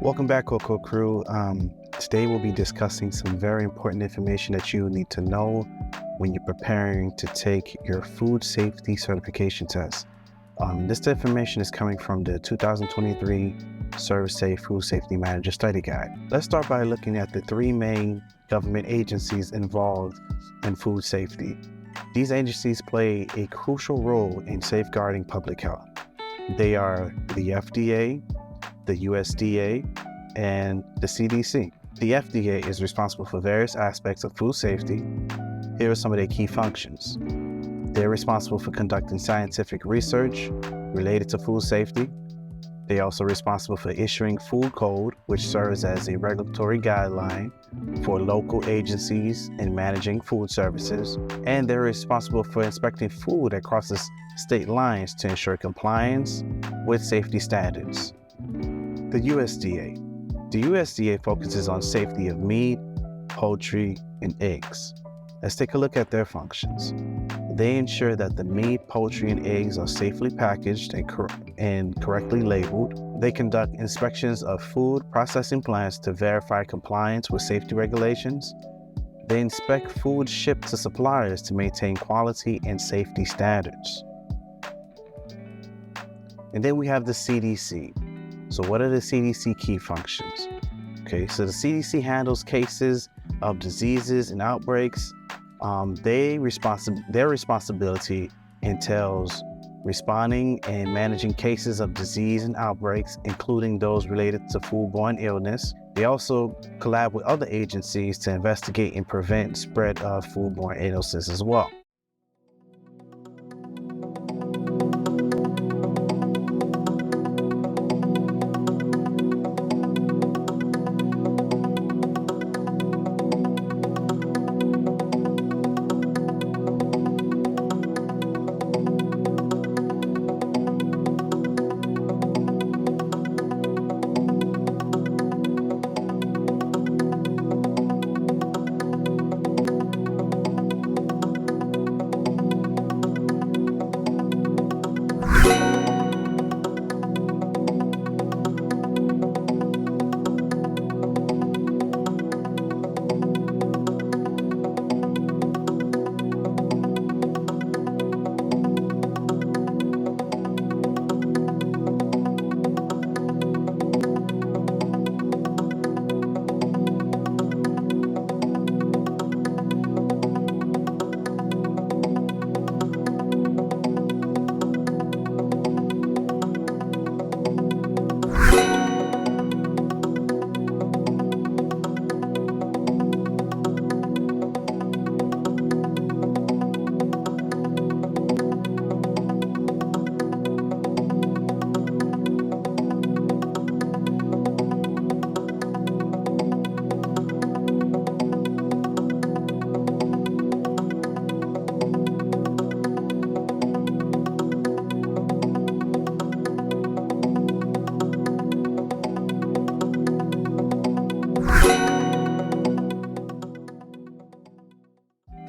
Welcome back, Coco Crew. Today we'll be discussing some very important information that you need to know when you're preparing to take your food safety certification test. This information is coming from the 2023 ServSafe Food Safety Manager Study Guide. Let's start by looking at the three main government agencies involved in food safety. These agencies play a crucial role in safeguarding public health. They are the FDA, the USDA, and the CDC. The FDA is responsible for various aspects of food safety. Here are some of their key functions. They're responsible for conducting scientific research related to food safety. They're also responsible for issuing food code, which serves as a regulatory guideline for local agencies in managing food services. And they're responsible for inspecting food that crosses state lines to ensure compliance with safety standards. The USDA. The USDA focuses on safety of meat, poultry, and eggs. Let's take a look at their functions. They ensure that the meat, poultry, and eggs are safely packaged and correctly labeled. They conduct inspections of food processing plants to verify compliance with safety regulations. They inspect food shipped to suppliers to maintain quality and safety standards. And then we have the CDC. So what are the CDC key functions? Okay, so the CDC handles cases of diseases and outbreaks. Their responsibility entails responding and managing cases of disease and outbreaks, including those related to foodborne illness. They also collaborate with other agencies to investigate and prevent spread of foodborne illnesses as well.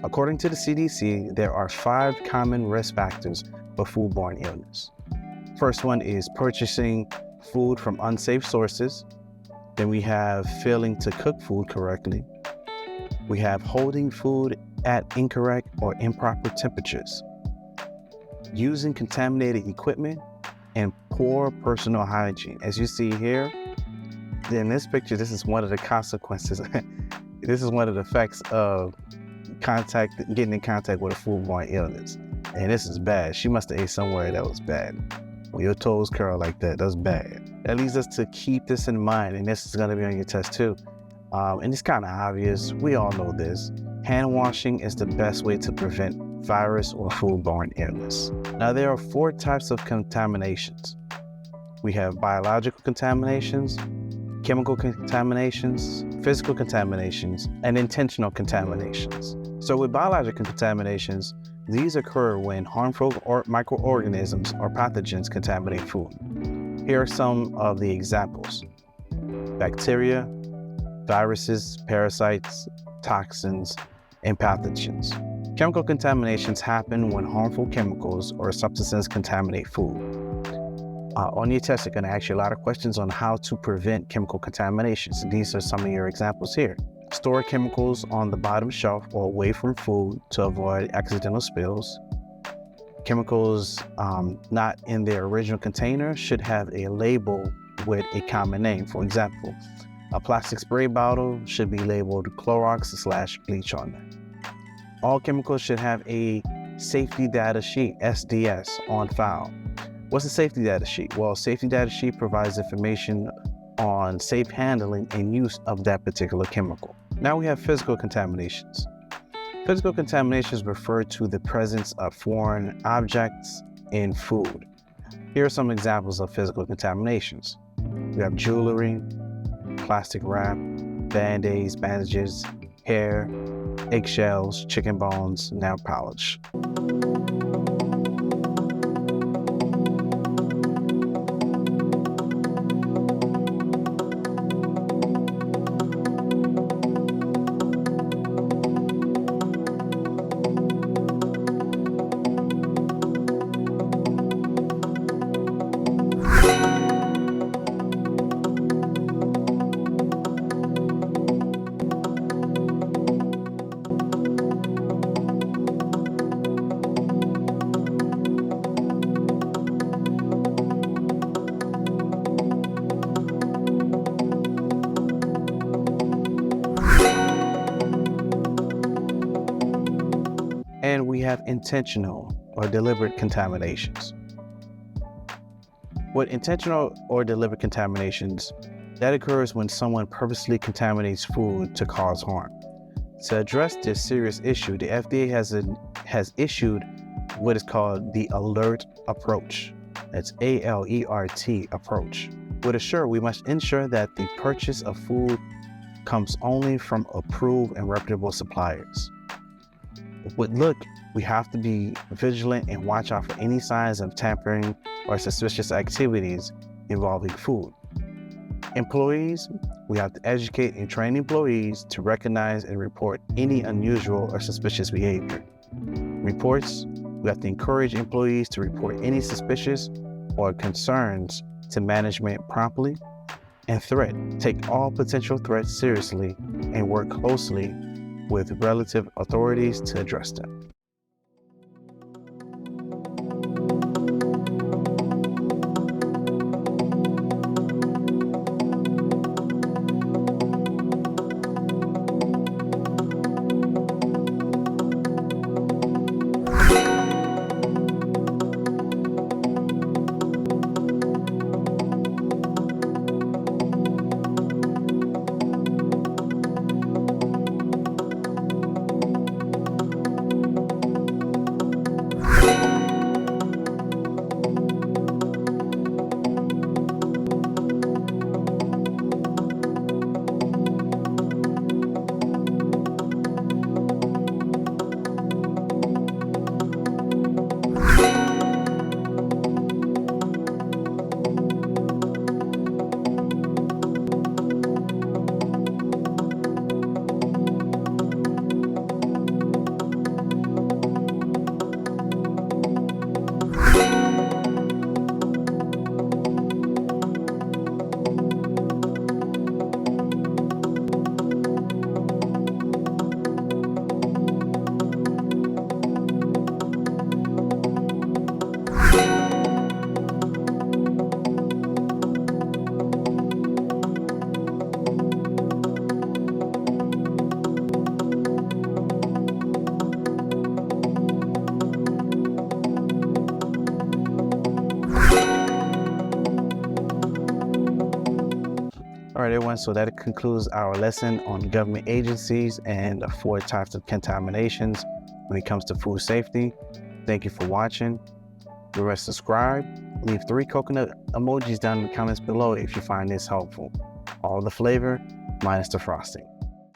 According to the CDC, there are 5 common risk factors for foodborne illness. First one is purchasing food from unsafe sources. Then we have failing to cook food correctly. We have holding food at incorrect or improper temperatures, using contaminated equipment, and poor personal hygiene. As you see here, in this picture, this is one of the consequences. This is one of the effects of getting in contact with a foodborne illness. And this is bad. She must have ate somewhere that was bad. When your toes curl like that, that's bad. That leads us to keep this in mind, and this is going to be on your test too. And it's kind of obvious. We all know this. Hand washing is the best way to prevent virus or foodborne illness. Now, there are 4 types of contaminations. We have biological contaminations, chemical contaminations, physical contaminations, and intentional contaminations. So with biological contaminations, these occur when harmful microorganisms or pathogens contaminate food. Here are some of the examples: bacteria, viruses, parasites, toxins, and pathogens. Chemical contaminations happen when harmful chemicals or substances contaminate food. On your test, they're going to ask you a lot of questions on how to prevent chemical contaminations. These are some of your examples here. Store chemicals on the bottom shelf or away from food to avoid accidental spills. Chemicals not in their original container should have a label with a common name. For example, a plastic spray bottle should be labeled Clorox/bleach on it. All chemicals should have a safety data sheet, SDS, on file. What's a safety data sheet? Well, a safety data sheet provides information on safe handling and use of that particular chemical. Now we have physical contaminations. Physical contaminations refer to the presence of foreign objects in food. Here are some examples of physical contaminations. We have jewelry, plastic wrap, band-aids, bandages, hair, eggshells, chicken bones, nail polish. And we have intentional or deliberate contaminations. With intentional or deliberate contaminations, that occurs when someone purposely contaminates food to cause harm. To address this serious issue, the FDA has issued what is called the ALERT approach. That's ALERT approach. With ASSURE, we must ensure that the purchase of food comes only from approved and reputable suppliers. With LOOK, we have to be vigilant and watch out for any signs of tampering or suspicious activities involving food. Employees, we have to educate and train employees to recognize and report any unusual or suspicious behavior. Reports, we have to encourage employees to report any suspicious or concerns to management promptly. And threat, take all potential threats seriously and work closely with relative authorities to address them. All right, everyone, so that concludes our lesson on government agencies and the 4 types of contaminations when it comes to food safety. Thank you for watching. Remember to subscribe. Leave 3 coconut emojis down in the comments below if you find this helpful. All the flavor, minus the frosting.